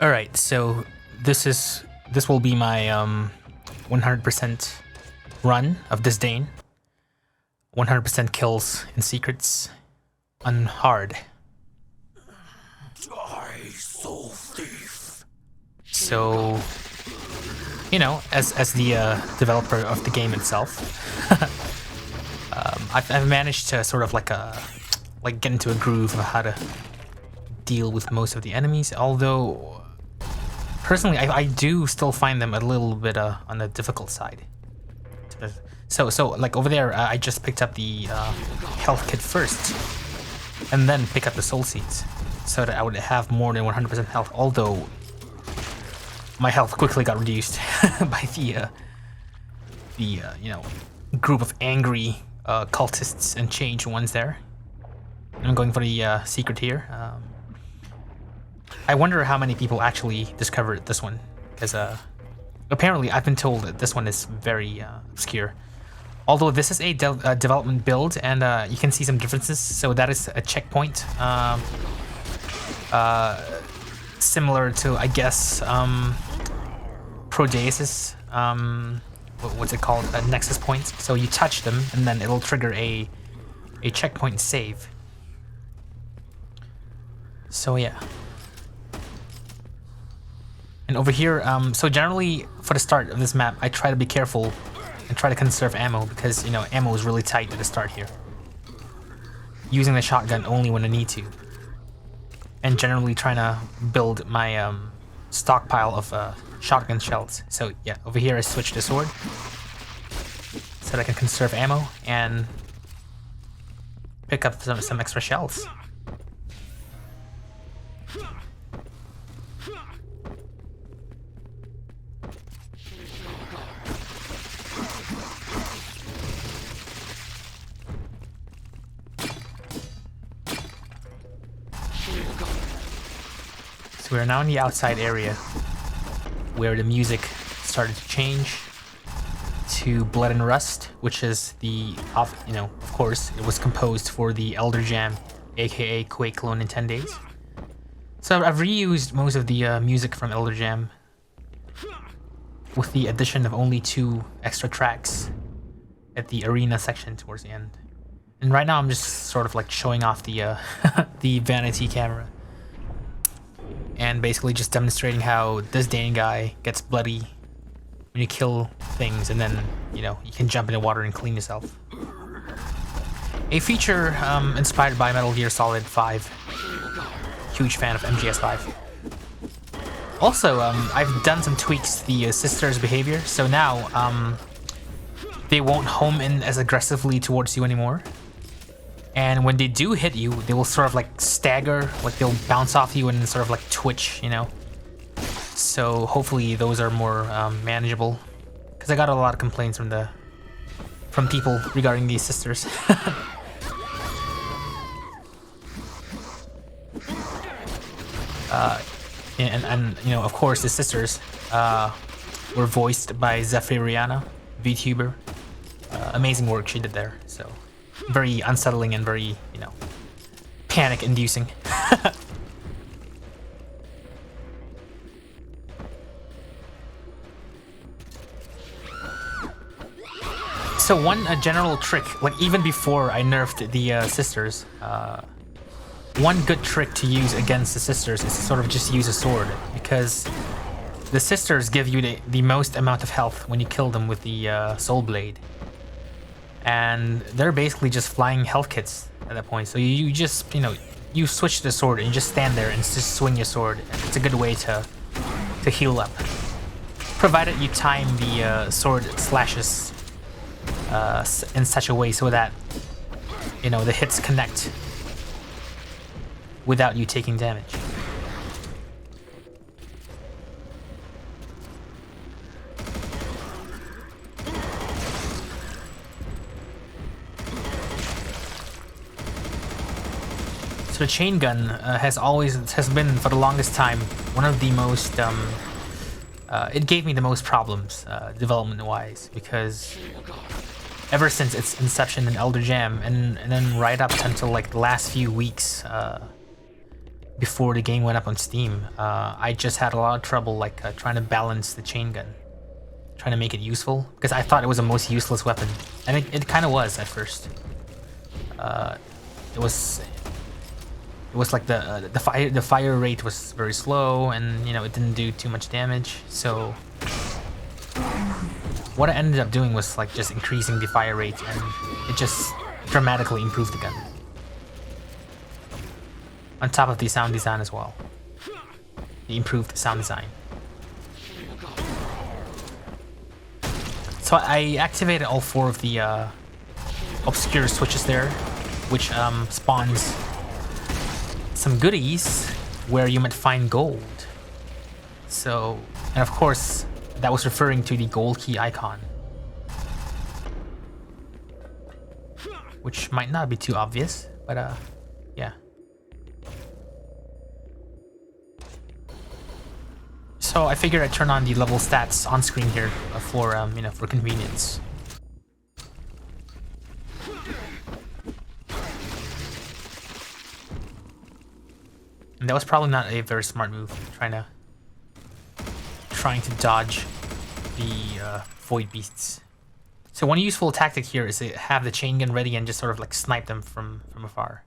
Alright, so this will be my 100% run of DISDAIN. 100% kills and secrets on hard. Die, soul thief. So, you know, as the developer of the game itself, I've managed to sort of like get into a groove of how to deal with most of the enemies. Although, personally, I do still find them a little bit on the difficult side. So like over there, I just picked up the health kit first, and then pick up the soul seeds, so that I would have more than 100% health. Although my health quickly got reduced by the you know, group of angry cultists and changed ones there. I'm going for the secret here. I wonder how many people actually discovered this one, because apparently I've been told that this one is very obscure. Although this is a development build, and you can see some differences. So that is a checkpoint, similar to, I guess, Prodeus's, what's it called, nexus points. So you touch them, and then it'll trigger a checkpoint save. So yeah. And over here, so generally for the start of this map, I try to be careful and try to conserve ammo, because, you know, ammo is really tight at the start here. Using the shotgun only when I need to. And generally trying to build my stockpile of shotgun shells. So yeah, over here I switched to sword so that I can conserve ammo and pick up some extra shells. So we're now in the outside area where the music started to change to Blood and Rust, which is the, you know, of course, it was composed for the Elder Jam, aka Quake clone in 10 days. So I've reused most of the music from Elder Jam, with the addition of only 2 extra tracks at the arena section towards the end. And right now I'm just sort of like showing off the the vanity camera, and basically just demonstrating how this DISDAIN guy gets bloody when you kill things, and then, you know, you can jump in the water and clean yourself. A feature inspired by Metal Gear Solid 5. Huge fan of MGS5. Also, I've done some tweaks to the sisters' behavior, so now they won't home in as aggressively towards you anymore. And when they do hit you, they will sort of like stagger, like they'll bounce off you and sort of like twitch, you know? So hopefully those are more manageable, because I got a lot of complaints from people regarding these sisters. And you know, of course, the sisters were voiced by Zephyriana, VTuber. Amazing work she did there. So very unsettling and very, you know, panic-inducing. So one general trick, like even before I nerfed the sisters, one good trick to use against the sisters is to sort of just use a sword, because the sisters give you the most amount of health when you kill them with the soul blade. And they're basically just flying health kits at that point. So you just, you know, you switch to the sword and you just stand there and just swing your sword. It's a good way to heal up, provided you time the sword slashes in such a way so that, you know, the hits connect without you taking damage. So the chain gun has been for the longest time one of the most it gave me the most problems development-wise, because ever since its inception in Elder Jam and then right up until like the last few weeks before the game went up on Steam, I just had a lot of trouble like trying to balance the chain gun, trying to make it useful, because I thought it was the most useless weapon, and it kind of was at first. It was like the fire rate was very slow, and you know, it didn't do too much damage. So what I ended up doing was like just increasing the fire rate, and it just dramatically improved the gun. On top of the sound design as well. It improved the sound design. So I activated all 4 of the obscure switches there, which spawns some goodies where you might find gold. So, and of course, that was referring to the gold key icon, which might not be too obvious, but yeah. So I figured I'd turn on the level stats on screen here for you know, for convenience. And that was probably not a very smart move, trying to dodge the void beasts. So one useful tactic here is to have the chain gun ready and just sort of like snipe them from afar.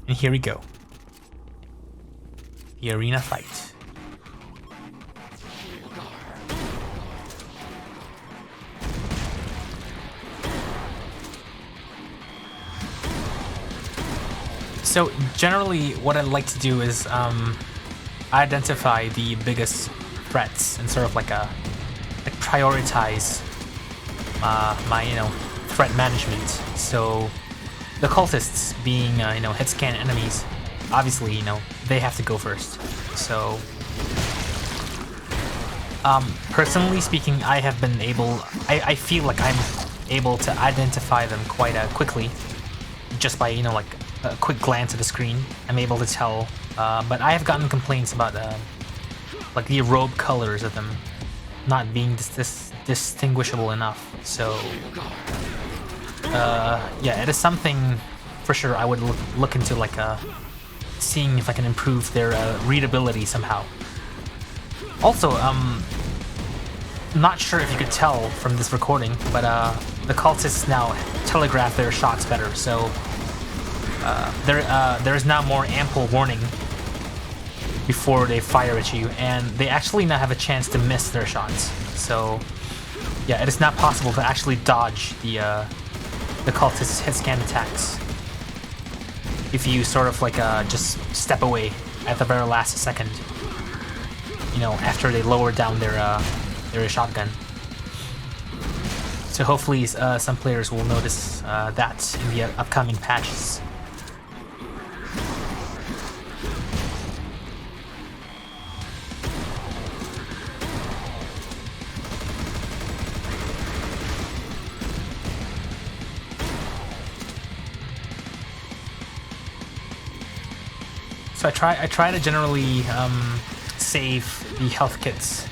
And here we go. The arena fight. So generally what I like to do is identify the biggest threats and sort of like prioritize my, you know, threat management. So the cultists being, you know, hit scan enemies, obviously, you know, they have to go first. So, personally speaking, I have been able, I feel like I'm able to identify them quite quickly, just by, you know, like a quick glance at the screen. I'm able to tell, but I have gotten complaints about, like the robe colors of them not being distinguishable enough. So, yeah, it is something for sure I would look into, like seeing if I can improve their readability somehow. Also, not sure if you could tell from this recording, but the cultists now telegraph their shots better, so there is now more ample warning before they fire at you, and they actually now have a chance to miss their shots. So yeah, it is not possible to actually dodge the cultists' hit scan attacks if you sort of like just step away at the very last second, you know, after they lower down their shotgun. So hopefully some players will notice that in the upcoming patches. So I try to generally save the health kits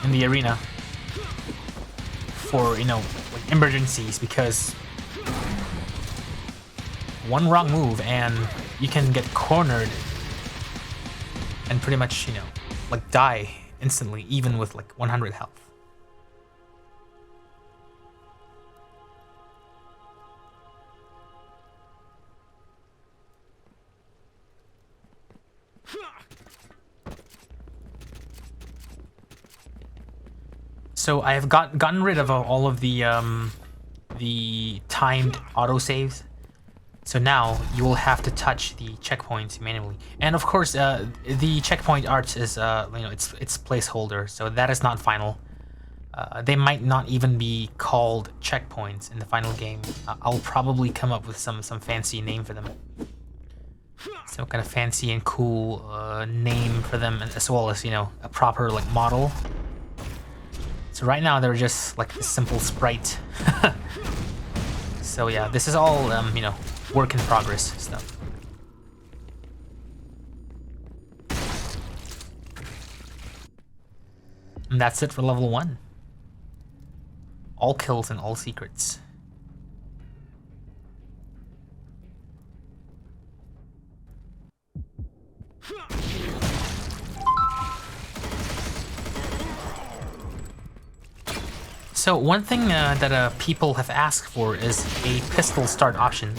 in the arena for, you know, like emergencies, because one wrong move and you can get cornered and pretty much, you know, like die instantly, even with like 100 health. So I have gotten rid of all of the timed autosaves. So now you will have to touch the checkpoints manually. And of course, the checkpoint art is, you know, it's placeholder, so that is not final. They might not even be called checkpoints in the final game. I'll probably come up with some fancy name for them. Some kind of fancy and cool name for them, as well as, you know, a proper like model. So right now they're just like a simple sprite. So yeah, this is all you know, work in progress stuff. And that's it for level 1. All kills and all secrets. So one thing that people have asked for is a pistol start option,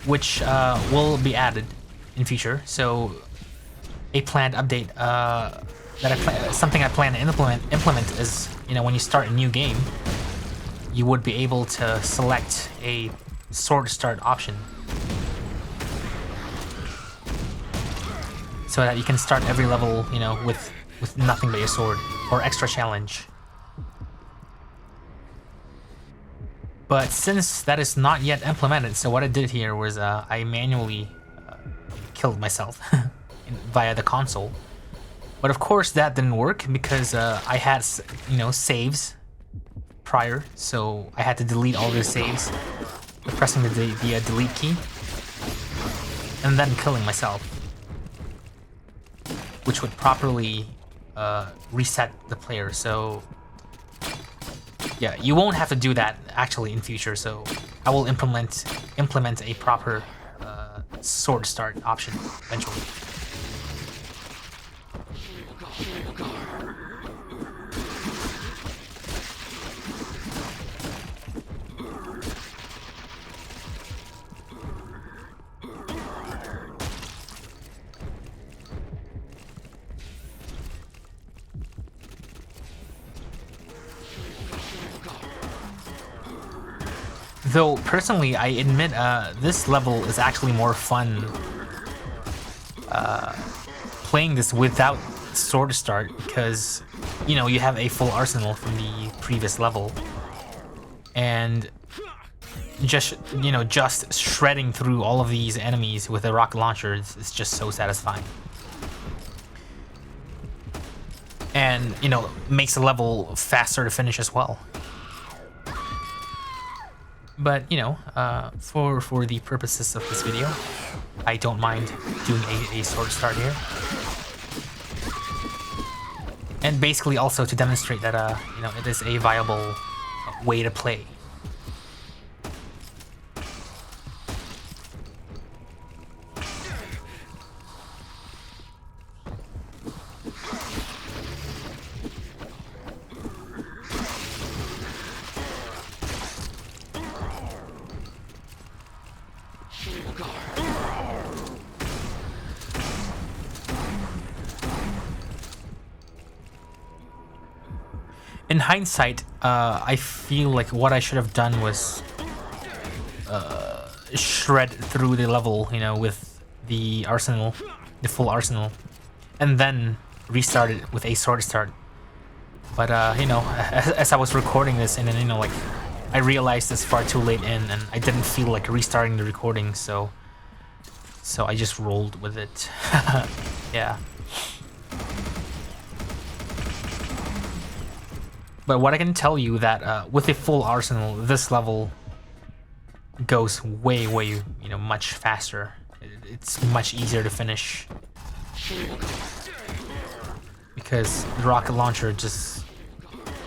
which will be added in future. So a planned update something I plan to implement is, you know, when you start a new game, you would be able to select a sword start option, so that you can start every level, you know, with nothing but your sword or extra challenge. But since that is not yet implemented, so what I did here was I manually killed myself via the console. But of course that didn't work because I had, you know, saves prior, so I had to delete all the saves by pressing the delete key and then killing myself, which would properly reset the player. So yeah, you won't have to do that actually in future. So I will implement a proper sword start option eventually. Though personally, I admit this level is actually more fun playing this without sword start, because, you know, you have a full arsenal from the previous level, and just, you know, just shredding through all of these enemies with a rocket launcher is just so satisfying, and, you know, makes the level faster to finish as well. But, you know, for the purposes of this video, I don't mind doing a sword start here. And basically also to demonstrate that, you know, it is a viable way to play. In hindsight, I feel like what I should have done was shred through the level, you know, with the arsenal, the full arsenal, and then restart it with a sword start. But you know, as I was recording this, and then, you know, like, I realized this far too late in, and I didn't feel like restarting the recording, so I just rolled with it. Yeah. But what I can tell you that with a full arsenal, this level goes way, you know, much faster. It's much easier to finish because the rocket launcher just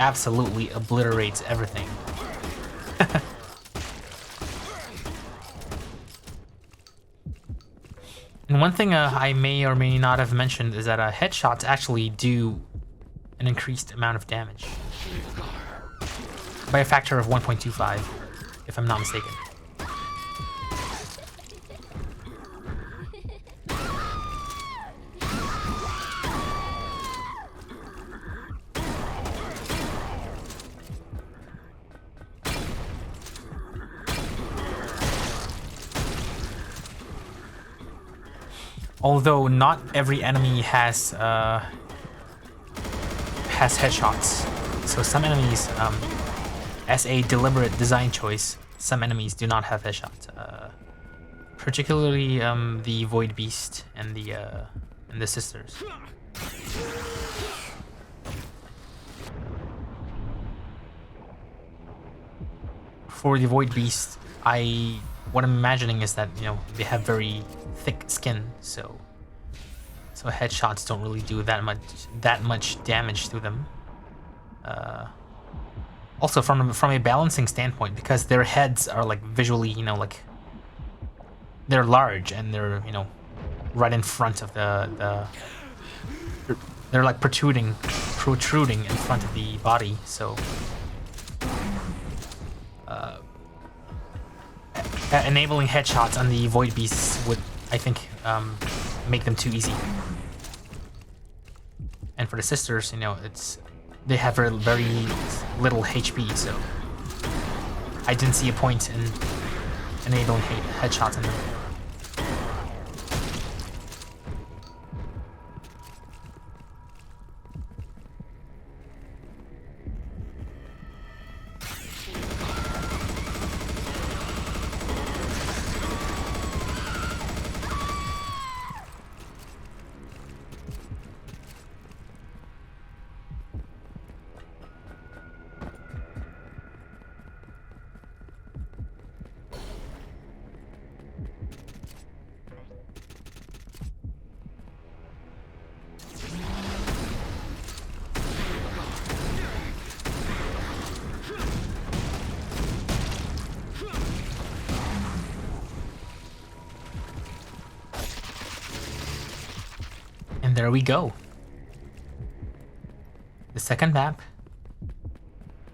absolutely obliterates everything. And one thing I may or may not have mentioned is that headshots actually do an increased amount of damage by a factor of 1.25, if I'm not mistaken. Although not every enemy has headshots, so some enemies, as a deliberate design choice, some enemies do not have headshots. Particularly the Void Beast and the sisters. For the Void Beast, I what I'm imagining is that, you know, they have very thick skin, so headshots don't really do that much damage to them. Also, from a balancing standpoint, because their heads are like visually, you know, like they're large and they're, you know, right in front of they're like protruding in front of the body, so enabling headshots on the void beasts would, I think, make them too easy. And for the sisters, you know, they have very little HP, so I didn't see a point in enabling headshots on them. And there we go. The second map.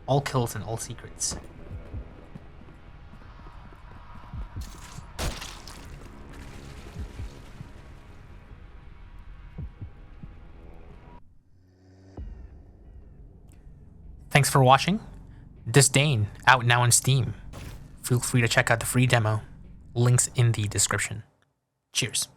All kills and all secrets. Thanks for watching. DISDAIN, out now on Steam. Feel free to check out the free demo. Links in the description. Cheers.